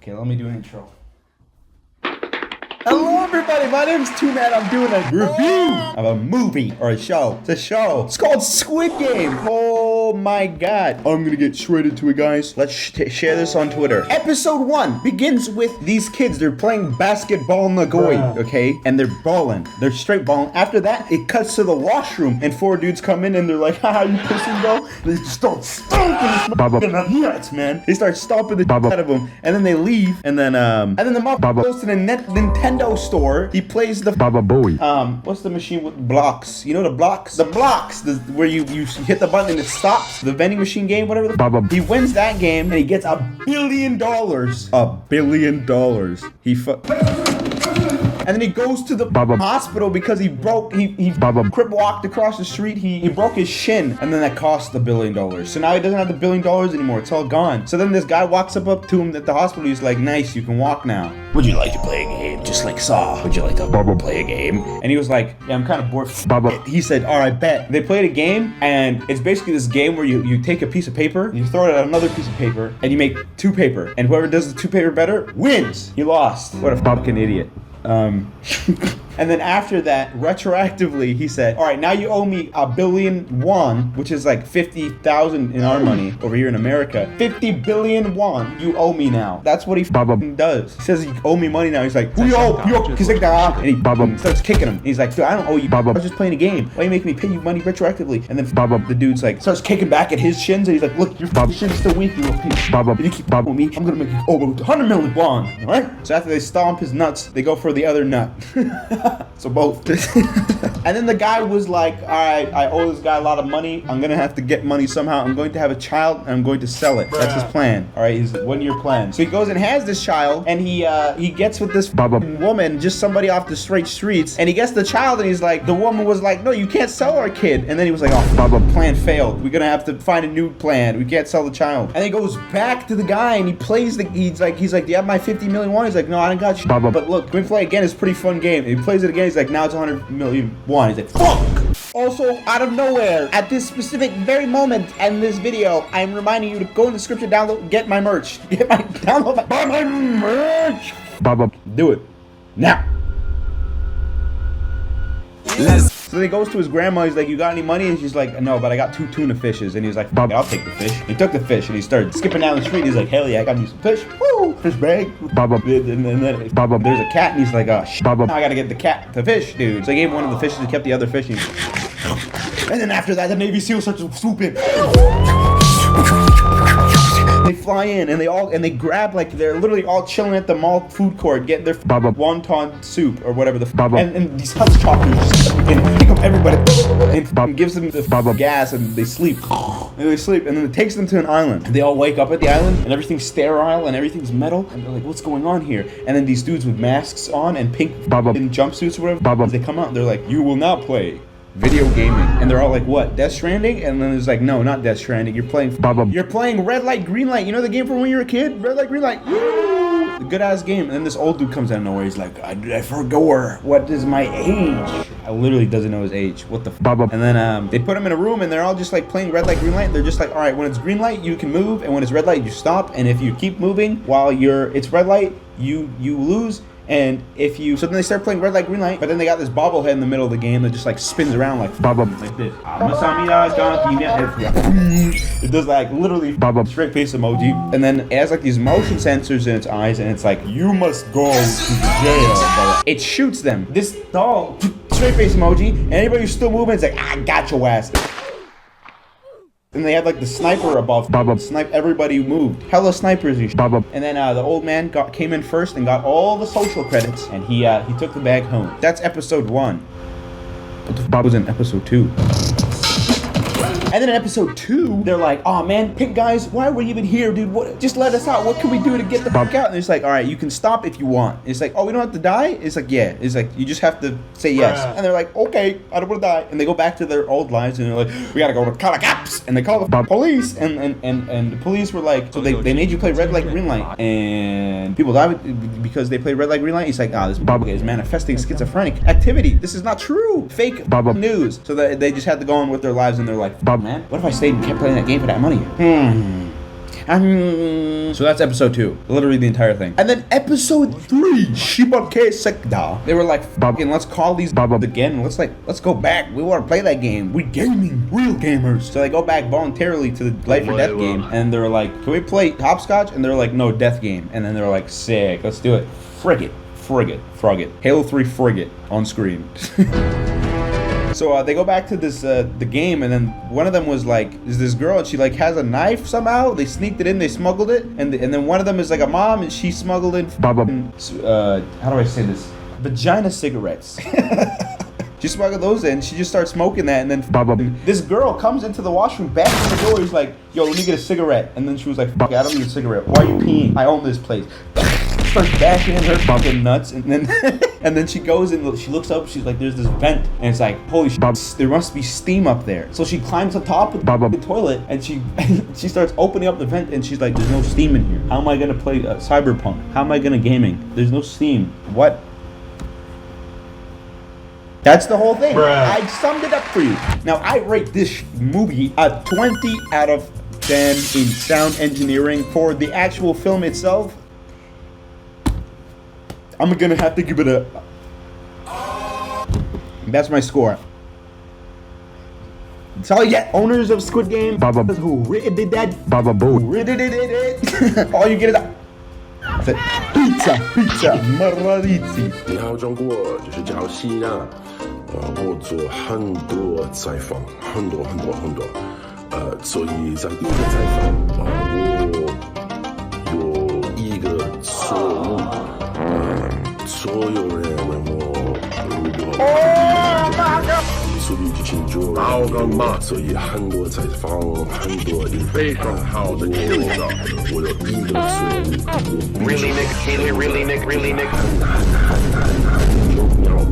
Okay, let me do an intro. Hello everybody, my name's twomad. I'm doing a review of a movie or a show. It's a show. It's called Squid Game. Oh my god. I'm gonna get straight into it, guys. Let's share this on Twitter. Episode 1 begins with these kids. They're playing basketball Nagoi, okay? And they're balling. They're straight balling. After that, it cuts to the washroom and 4 dudes come in and they're like, haha, you pissing, bro? They just start stomping this nuts, man. They start stomping the out of them and then they leave and then the mom goes to the Nintendo store. He plays the what's the machine with blocks? You know the blocks? The blocks, where you hit the button and it stops. The vending machine game, whatever. He wins that game and he gets $1 billion. $1 billion. And then he goes to the hospital because he crip walked across the street. He broke his shin, and then that cost $1 billion. So now he doesn't have the $1 billion anymore. It's all gone. So then this guy walks up to him at the hospital. He's like, "Nice, you can walk now. Would you like to play a game, just like Saw? Would you like to play a game?" And he was like, "Yeah, I'm kind of bored." He said, "All right, bet." They played a game, and it's basically this game where you take a piece of paper, you throw it at another piece of paper, and you make 2 paper, and whoever does the 2 paper better wins. He lost. What a fucking idiot. And then after that, retroactively, he said, "All right, now you owe me $1 billion won, which is like 50,000 in our money over here in America. 50 billion won, you owe me now." That's what he does. He says, "You owe me money now." He's like, "Who you owe?" He's like, "Nah," and he starts kicking him. He's like, "Dude, I don't owe you. I was just playing a game. Why are you making me pay you money retroactively?" And then the dude's like, starts kicking back at his shins, and he's like, "Look, your shin's still weak, you little piece. If you keep with me, I'm gonna make you over 100 million won." All right. So after they stomp his nuts, they go for the other nut. So both. And then the guy was like, "All right, I owe this guy a lot of money. I'm gonna have to get money somehow. I'm going to have a child and I'm going to sell it." That's his plan. All right, his 1-year plan. So he goes and has this child, and he gets with this woman, just somebody off the straight streets, and he gets the child, and he's like, the woman was like, "No, you can't sell our kid." And then he was like, "Oh, plan failed. We're gonna have to find a new plan. We can't sell the child." And he goes back to the guy and he plays he's like, "Do you have my 50 million won?" He's like, "No, I don't got you. But look, can we play again? It's a pretty fun game." He plays it again. He's like, "Now it's 100 million won." He's like, "Fuck!" Also, out of nowhere, at this specific very moment in this video, I'm reminding you to go in the description, download, get my merch. Buy my merch. Do it now. So then he goes to his grandma. He's like, "You got any money?" And she's like, "No, but I got 2 tuna fishes." And he's like, "Fuck it, I'll take the fish." He took the fish and he started skipping down the street. He's like, "Hell yeah, I got me some fish. Woo, fish bag." And then there's a cat and he's like, "Oh, I gotta get the fish, dude." So he gave one of the fishes and kept the other fish. And then after that, the Navy SEAL starts to swoop in. They fly in and they grab, like, they're literally all chilling at the mall food court getting their wonton soup or whatever and these hot choppers just pick up everybody and gives them the gas and they sleep. And then it takes them to an island. They all wake up at the island and everything's sterile and everything's metal and they're like, "What's going on here?" And then these dudes with masks on and pink in jumpsuits or whatever, they come out and they're like, "You will not play video gaming." And they're all like, "What, Death Stranding?" And then it's like, "No, not Death Stranding. You're playing Red Light, Green Light. You know the game from when you were a kid? Red Light, Green Light. Woo! Good ass game." And then this old dude comes out of nowhere. He's like, I forgot what is my age. I literally doesn't know his age. What the And then they put him in a room and they're all just like playing Red Light, Green Light. They're just like, "All right, when it's green light, you can move, and when it's red light, you stop. And if you keep moving while it's red light, you lose. And if you..." So then they start playing Red Light, Green Light, but then they got this bobblehead in the middle of the game that just like spins around like this. It does like literally straight face emoji, and then it has like these motion sensors in its eyes, and it's like, "You must go to jail." It shoots them. This doll, straight face emoji, and anybody who's still moving, it's like, "I got your ass." And they had like the sniper above, snipe everybody who moved. Hella snipers. And then the old man came in first and got all the social credits, and he took the bag home. That's episode 1. What the fuck was in episode 2? And then in episode 2, they're like, "Oh man, Pink guys, why are we even here, dude? What? Just let us out. What can we do to get the fuck out?" And it's like, "All right, you can stop if you want." And it's like, "Oh, we don't have to die?" It's like, "Yeah." It's like, you just have to say yes. And they're like, "Okay, I don't want to die." And they go back to their old lives and they're like, "We gotta go to call the cops." And they call the police. And the police were like, "So they made you play Red Light, Green Light." And people die because they play Red Light, Green Light. He's like, "This is manifesting schizophrenic activity. This is not true. Fake news." So they just had to go on with their lives, and they're like, "Man, what if I stayed and kept playing that game for that money?" So that's episode 2. Literally the entire thing. And then episode 3, Shibake Sekda. They were like, fucking, let's call these again. Let's go back. We want to play that game. We gaming, real gamers. So they go back voluntarily to the life or death game, and they're like, can we play hopscotch? And they're like, no, death game. And then they're like, sick, let's do it. Frigate. Halo 3 frigate on screen. So they go back to this the game, and then one of them was like, is this girl, and she like has a knife somehow. They sneaked it in, they smuggled it, and then one of them is like a mom, and she smuggled in how do I say this? Vagina cigarettes. She smuggled those in. She just starts smoking that, and then this girl comes into the washroom, backs in the door. He's like, yo, let me get a cigarette. And then she was like, fuck it, I don't need a cigarette. Why are you peeing? I own this place. Starts bashing in her fucking nuts, and then and then she goes and she looks up. She's like, there's this vent, and it's like, holy shit, there must be steam up there. So she climbs on top of the toilet, and she starts opening up the vent, and she's like, there's no steam in here. How am I gonna play Cyberpunk? How am I gonna gaming? There's no steam. What? That's the whole thing. Bruh. I summed it up for you. Now I rate this movie a 20 out of 10 in sound engineering. For the actual film itself, I'm gonna have to give it a... That's my score. That's all you get. Owners of Squid Game, who did that, all you get is a... pizza, Marizzi. 你好，中国就是叫西娜。我做很多采访，很多。所以在一个采访，我有一个错误，所有人问我如何处理清楚，所以很多采访，很多非常好的节奏，我有一个错误。Really, Nick? Really, Nick?